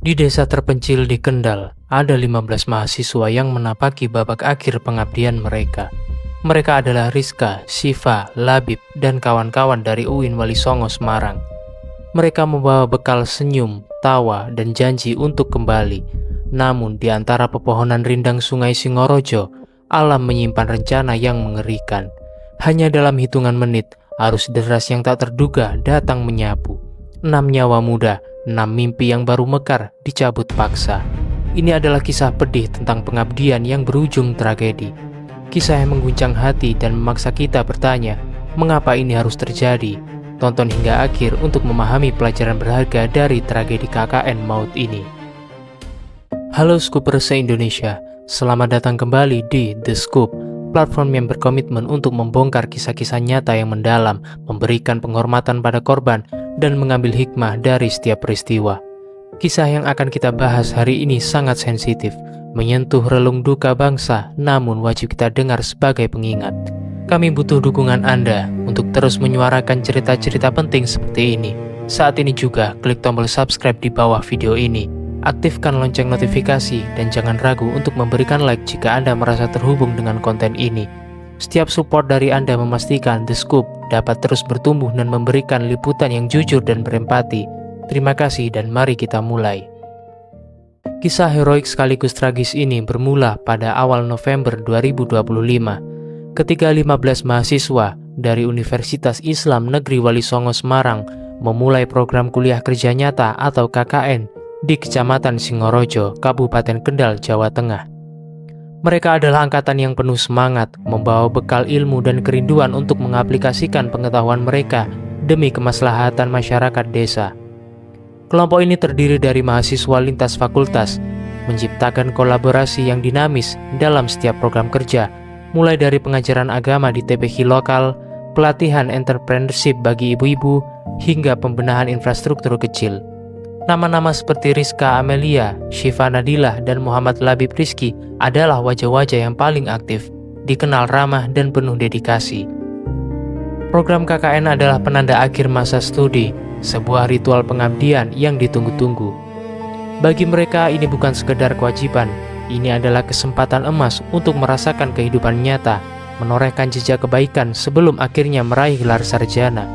Di desa terpencil di Kendal, ada 15 mahasiswa yang menapaki babak akhir pengabdian mereka. Mereka adalah Rizka, Syifa, Labib, dan kawan-kawan dari UIN Wali Songo Semarang. Mereka membawa bekal senyum, tawa, dan janji untuk kembali. Namun di antara pepohonan rindang Sungai Singorojo, alam menyimpan rencana yang mengerikan. Hanya dalam hitungan menit, arus deras yang tak terduga datang menyapu. 6 nyawa muda, 6 mimpi yang baru mekar dicabut paksa. Ini adalah kisah pedih tentang pengabdian yang berujung tragedi. Kisah yang mengguncang hati dan memaksa kita bertanya, mengapa ini harus terjadi? Tonton hingga akhir untuk memahami pelajaran berharga dari tragedi KKN maut ini. Halo Scoopers se-Indonesia, selamat datang kembali di The Scoop, platform yang berkomitmen untuk membongkar kisah-kisah nyata yang mendalam, memberikan penghormatan pada korban, dan mengambil hikmah dari setiap peristiwa. Kisah yang akan kita bahas hari ini sangat sensitif, menyentuh relung duka bangsa, namun wajib kita dengar sebagai pengingat. Kami butuh dukungan Anda untuk terus menyuarakan cerita-cerita penting seperti ini. Saat ini juga klik tombol subscribe di bawah video ini. Aktifkan lonceng notifikasi dan jangan ragu untuk memberikan like jika Anda merasa terhubung dengan konten ini. Setiap support dari Anda memastikan The Scoop dapat terus bertumbuh dan memberikan liputan yang jujur dan berempati. Terima kasih dan mari kita mulai. Kisah heroik sekaligus tragis ini bermula pada awal November 2025, ketika 15 mahasiswa dari Universitas Islam Negeri Wali Songo Semarang memulai program kuliah kerja nyata atau KKN di Kecamatan Singorojo, Kabupaten Kendal, Jawa Tengah. Mereka adalah angkatan yang penuh semangat, membawa bekal ilmu dan kerinduan untuk mengaplikasikan pengetahuan mereka demi kemaslahatan masyarakat desa. Kelompok ini terdiri dari mahasiswa lintas fakultas, menciptakan kolaborasi yang dinamis dalam setiap program kerja, mulai dari pengajaran agama di TPQ lokal, pelatihan entrepreneurship bagi ibu-ibu, hingga pembenahan infrastruktur kecil. Nama-nama seperti Rizka Amelia, Syifa Nadilah, dan Muhammad Labib Rizki adalah wajah-wajah yang paling aktif, dikenal ramah dan penuh dedikasi. Program KKN adalah penanda akhir masa studi, sebuah ritual pengabdian yang ditunggu-tunggu. Bagi mereka ini bukan sekedar kewajiban, ini adalah kesempatan emas untuk merasakan kehidupan nyata, menorehkan jejak kebaikan sebelum akhirnya meraih gelar sarjana.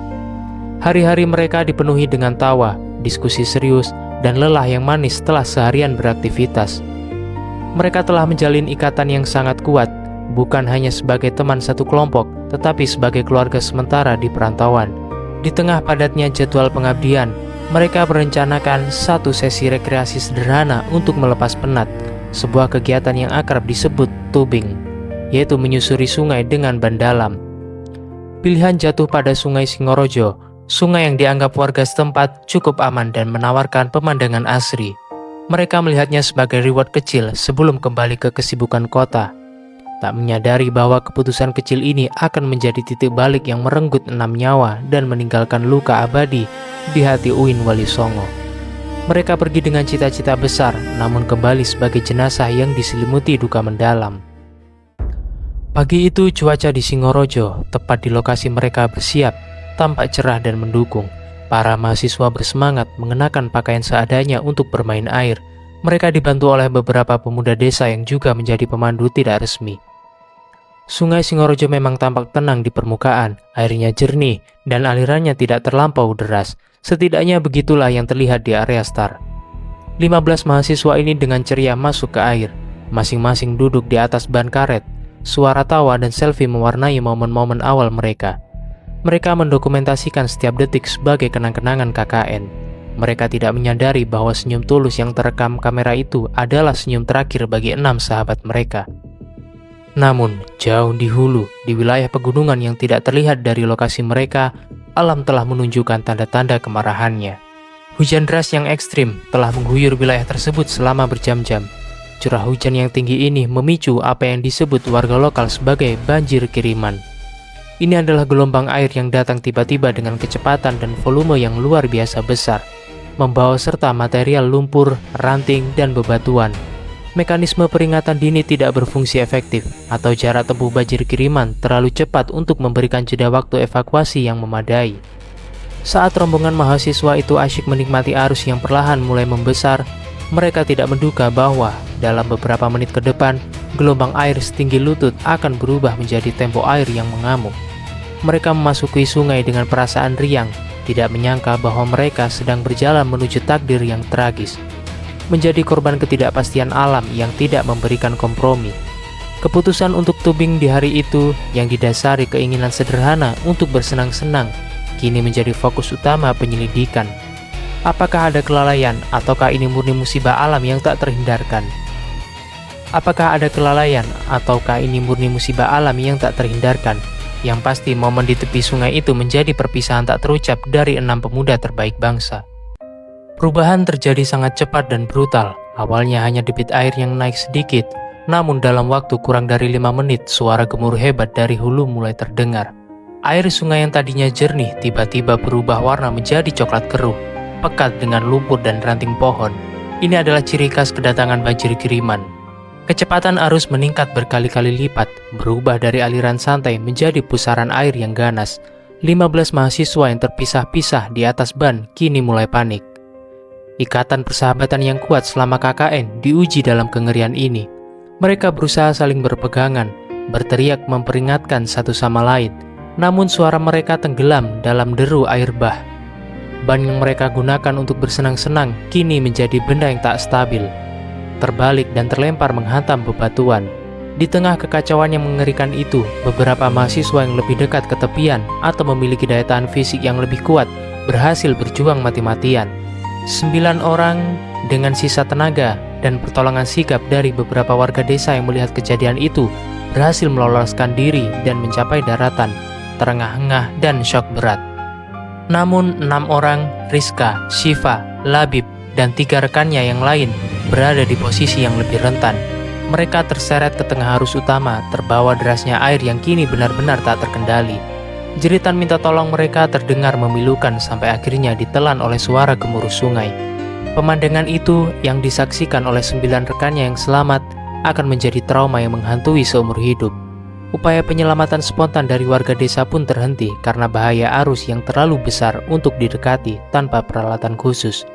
Hari-hari mereka dipenuhi dengan tawa, diskusi serius, dan lelah yang manis setelah seharian beraktivitas. Mereka telah menjalin ikatan yang sangat kuat, bukan hanya sebagai teman satu kelompok, tetapi sebagai keluarga sementara di perantauan. Di tengah padatnya jadwal pengabdian, mereka merencanakan satu sesi rekreasi sederhana untuk melepas penat, sebuah kegiatan yang akrab disebut tubing, yaitu menyusuri sungai dengan ban dalam. Pilihan jatuh pada Sungai Singorojo, sungai yang dianggap warga setempat cukup aman dan menawarkan pemandangan asri. Mereka melihatnya sebagai reward kecil sebelum kembali ke kesibukan kota. Tak menyadari bahwa keputusan kecil ini akan menjadi titik balik yang merenggut 6 nyawa dan meninggalkan luka abadi di hati UIN Wali Songo. Mereka pergi dengan cita-cita besar, namun kembali sebagai jenazah yang diselimuti duka mendalam. Pagi itu cuaca di Singorojo, tepat di lokasi mereka bersiap, tampak cerah dan mendukung. Para mahasiswa bersemangat mengenakan pakaian seadanya untuk bermain air. Mereka dibantu oleh beberapa pemuda desa yang juga menjadi pemandu tidak resmi. Sungai Singorojo memang tampak tenang di permukaan, airnya jernih, dan alirannya tidak terlampau deras. Setidaknya begitulah yang terlihat di area start. 15 mahasiswa ini dengan ceria masuk ke air, masing-masing duduk di atas ban karet. Suara tawa dan selfie mewarnai momen-momen awal mereka. Mereka mendokumentasikan setiap detik sebagai kenang-kenangan KKN. Mereka tidak menyadari bahwa senyum tulus yang terekam kamera itu adalah senyum terakhir bagi 6 sahabat mereka. Namun, jauh di hulu, di wilayah pegunungan yang tidak terlihat dari lokasi mereka, alam telah menunjukkan tanda-tanda kemarahannya. Hujan deras yang ekstrim telah mengguyur wilayah tersebut selama berjam-jam. Curah hujan yang tinggi ini memicu apa yang disebut warga lokal sebagai banjir kiriman. Ini adalah gelombang air yang datang tiba-tiba dengan kecepatan dan volume yang luar biasa besar, membawa serta material lumpur, ranting, dan bebatuan. Mekanisme peringatan dini tidak berfungsi efektif, atau jarak tempuh banjir kiriman terlalu cepat untuk memberikan jeda waktu evakuasi yang memadai. Saat rombongan mahasiswa itu asyik menikmati arus yang perlahan mulai membesar, Mereka tidak menduga bahwa dalam beberapa menit ke depan, gelombang air setinggi lutut akan berubah menjadi tempo air yang mengamuk. Mereka memasuki sungai dengan perasaan riang, tidak menyangka bahwa mereka sedang berjalan menuju takdir yang tragis. Menjadi korban ketidakpastian alam yang tidak memberikan kompromi. Keputusan untuk tubing di hari itu yang didasari keinginan sederhana untuk bersenang-senang, kini menjadi fokus utama penyelidikan. Apakah ada kelalaian ataukah ini murni musibah alam yang tak terhindarkan? Apakah ada kelalaian ataukah ini murni musibah alam yang tak terhindarkan? Yang pasti momen di tepi sungai itu menjadi perpisahan tak terucap dari 6 pemuda terbaik bangsa. Perubahan terjadi sangat cepat dan brutal. Awalnya hanya debit air yang naik sedikit, namun dalam waktu kurang dari 5 menit suara gemuruh hebat dari hulu mulai terdengar. Air sungai yang tadinya jernih tiba-tiba berubah warna menjadi coklat keruh, pekat dengan lumpur dan ranting pohon. Ini adalah ciri khas kedatangan banjir kiriman. Kecepatan arus meningkat berkali-kali lipat, berubah dari aliran santai menjadi pusaran air yang ganas. 15 mahasiswa yang terpisah-pisah di atas ban kini mulai panik. Ikatan persahabatan yang kuat selama KKN diuji dalam kengerian ini. Mereka berusaha saling berpegangan, berteriak memperingatkan satu sama lain, namun suara mereka tenggelam dalam deru air bah. Ban yang mereka gunakan untuk bersenang-senang kini menjadi benda yang tak stabil, terbalik dan terlempar menghantam bebatuan. Di tengah kekacauan yang mengerikan itu, beberapa mahasiswa yang lebih dekat ke tepian atau memiliki daya tahan fisik yang lebih kuat berhasil berjuang mati-matian. 9 orang dengan sisa tenaga dan pertolongan sigap dari beberapa warga desa yang melihat kejadian itu berhasil meloloskan diri dan mencapai daratan, terengah-engah dan syok berat. Namun 6 orang, Rizka, Syifa, Labib, dan 3 rekannya yang lain berada di posisi yang lebih rentan. Mereka terseret ke tengah arus utama, terbawa derasnya air yang kini benar-benar tak terkendali. Jeritan minta tolong mereka terdengar memilukan sampai akhirnya ditelan oleh suara gemuruh sungai. Pemandangan itu yang disaksikan oleh 9 rekannya yang selamat akan menjadi trauma yang menghantui seumur hidup. Upaya penyelamatan spontan dari warga desa pun terhenti karena bahaya arus yang terlalu besar untuk didekati tanpa peralatan khusus.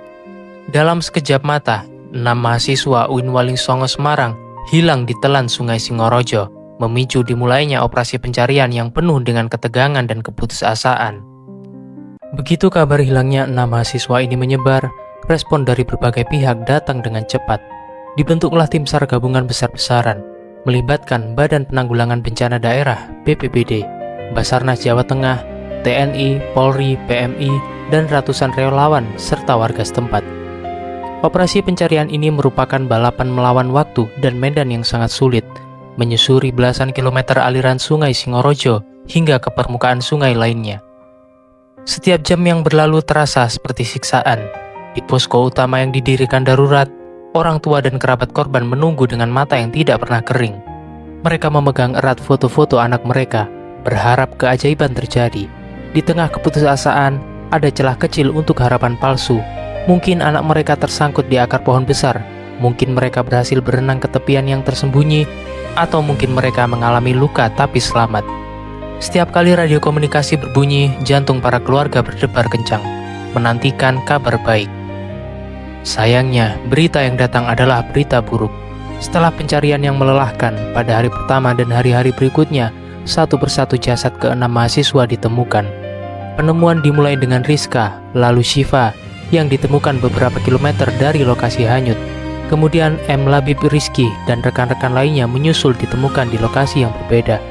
Dalam sekejap mata, 6 mahasiswa UIN Walisongo Semarang hilang ditelan Sungai Singorojo, memicu dimulainya operasi pencarian yang penuh dengan ketegangan dan keputusasaan. Begitu kabar hilangnya 6 mahasiswa ini menyebar, respon dari berbagai pihak datang dengan cepat. Dibentuklah tim SAR gabungan besar-besaran, melibatkan Badan Penanggulangan Bencana Daerah (BPBD), Basarnas Jawa Tengah, TNI, Polri, PMI, dan ratusan relawan serta warga setempat. Operasi pencarian ini merupakan balapan melawan waktu dan medan yang sangat sulit, menyusuri belasan kilometer aliran Sungai Singorojo hingga ke permukaan sungai lainnya. Setiap jam yang berlalu terasa seperti siksaan. Di posko utama yang didirikan darurat, orang tua dan kerabat korban menunggu dengan mata yang tidak pernah kering. Mereka memegang erat foto-foto anak mereka, berharap keajaiban terjadi. Di tengah keputusasaan, ada celah kecil untuk harapan palsu. Mungkin anak mereka tersangkut di akar pohon besar, mungkin mereka berhasil berenang ke tepian yang tersembunyi, atau mungkin mereka mengalami luka tapi selamat. Setiap kali radio komunikasi berbunyi, jantung para keluarga berdebar kencang, menantikan kabar baik. Sayangnya, berita yang datang adalah berita buruk. Setelah pencarian yang melelahkan, pada hari pertama dan hari-hari berikutnya, satu persatu jasad ke-6 mahasiswa ditemukan. Penemuan dimulai dengan Rizka, lalu Syifa, yang ditemukan beberapa kilometer dari lokasi hanyut. Kemudian M. Labib Rizky dan rekan-rekan lainnya menyusul ditemukan di lokasi yang berbeda,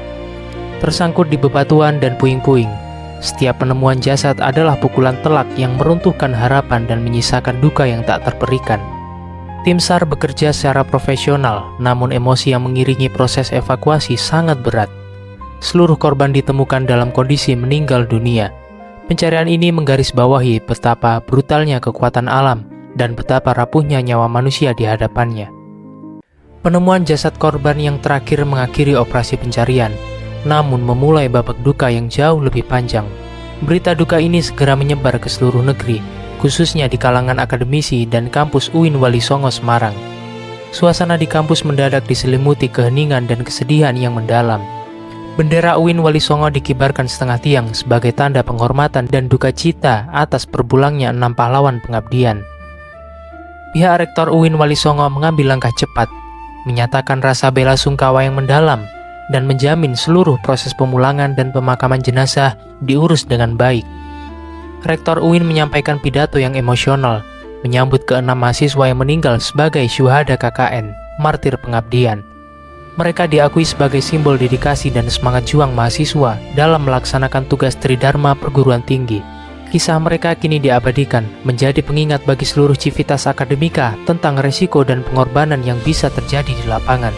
tersangkut di bebatuan dan puing-puing. Setiap penemuan jasad adalah pukulan telak yang meruntuhkan harapan dan menyisakan duka yang tak terperikan. Tim SAR bekerja secara profesional, namun emosi yang mengiringi proses evakuasi sangat berat. Seluruh korban ditemukan dalam kondisi meninggal dunia. Pencarian ini menggarisbawahi betapa brutalnya kekuatan alam dan betapa rapuhnya nyawa manusia di hadapannya. Penemuan jasad korban yang terakhir mengakhiri operasi pencarian, namun memulai babak duka yang jauh lebih panjang. Berita duka ini segera menyebar ke seluruh negeri, khususnya di kalangan akademisi dan kampus UIN Walisongo Semarang. Suasana di kampus mendadak diselimuti keheningan dan kesedihan yang mendalam. Bendera UIN Walisongo dikibarkan setengah tiang sebagai tanda penghormatan dan duka cita atas berpulangnya 6 pahlawan pengabdian. pihak Rektor UIN Wali Songo mengambil langkah cepat, menyatakan rasa bela sungkawa yang mendalam, dan menjamin seluruh proses pemulangan dan pemakaman jenazah diurus dengan baik. Rektor UIN menyampaikan pidato yang emosional, menyambut ke-6 mahasiswa yang meninggal sebagai syuhada KKN, martir pengabdian. Mereka diakui sebagai simbol dedikasi dan semangat juang mahasiswa dalam melaksanakan tugas Tridharma perguruan tinggi. Kisah mereka kini diabadikan, menjadi pengingat bagi seluruh civitas akademika tentang resiko dan pengorbanan yang bisa terjadi di lapangan.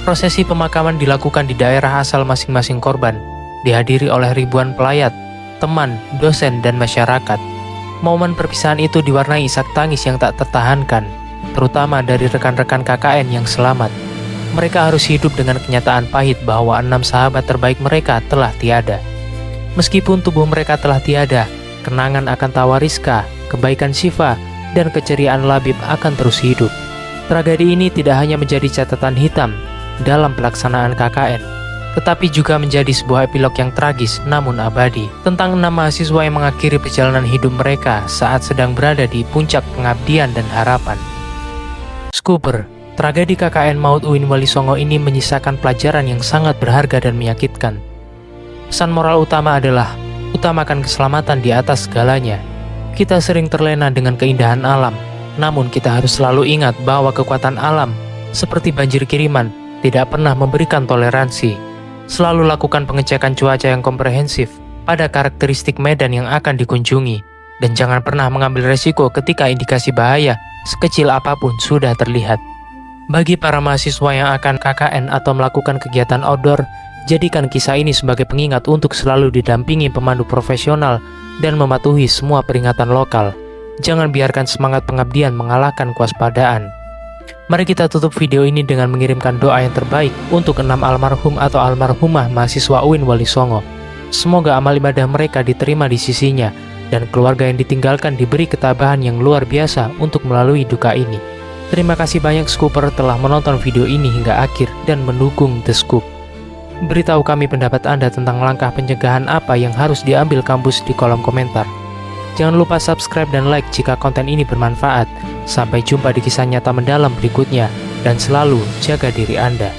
Prosesi pemakaman dilakukan di daerah asal masing-masing korban, dihadiri oleh ribuan pelayat, teman, dosen, dan masyarakat. Momen perpisahan itu diwarnai isak tangis yang tak tertahankan, terutama dari rekan-rekan KKN yang selamat. Mereka harus hidup dengan kenyataan pahit bahwa 6 sahabat terbaik mereka telah tiada. Meskipun tubuh mereka telah tiada, kenangan akan tawa Rizka, kebaikan Syifa, dan keceriaan Labib akan terus hidup. Tragedi ini tidak hanya menjadi catatan hitam dalam pelaksanaan KKN, tetapi juga menjadi sebuah epilog yang tragis namun abadi, tentang 6 mahasiswa yang mengakhiri perjalanan hidup mereka saat sedang berada di puncak pengabdian dan harapan. Skuber, tragedi KKN Maut UIN Wali Songo ini menyisakan pelajaran yang sangat berharga dan menyakitkan. Pesan moral utama adalah, utamakan keselamatan di atas segalanya. Kita sering terlena dengan keindahan alam, namun kita harus selalu ingat bahwa kekuatan alam, seperti banjir kiriman, tidak pernah memberikan toleransi. Selalu lakukan pengecekan cuaca yang komprehensif pada karakteristik medan yang akan dikunjungi, dan jangan pernah mengambil resiko ketika indikasi bahaya, sekecil apapun, sudah terlihat. Bagi para mahasiswa yang akan KKN atau melakukan kegiatan outdoor, jadikan kisah ini sebagai pengingat untuk selalu didampingi pemandu profesional dan mematuhi semua peringatan lokal. Jangan biarkan semangat pengabdian mengalahkan kewaspadaan. Mari kita tutup video ini dengan mengirimkan doa yang terbaik untuk 6 almarhum atau almarhumah mahasiswa UIN Wali Songo. Semoga amal ibadah mereka diterima di sisinya, dan keluarga yang ditinggalkan diberi ketabahan yang luar biasa untuk melalui duka ini. Terima kasih banyak Skuper telah menonton video ini hingga akhir dan mendukung The Scoop. Beritahu kami pendapat Anda tentang langkah pencegahan apa yang harus diambil kampus di kolom komentar. Jangan lupa subscribe dan like jika konten ini bermanfaat. Sampai jumpa di kisah nyata mendalam berikutnya, dan selalu jaga diri Anda.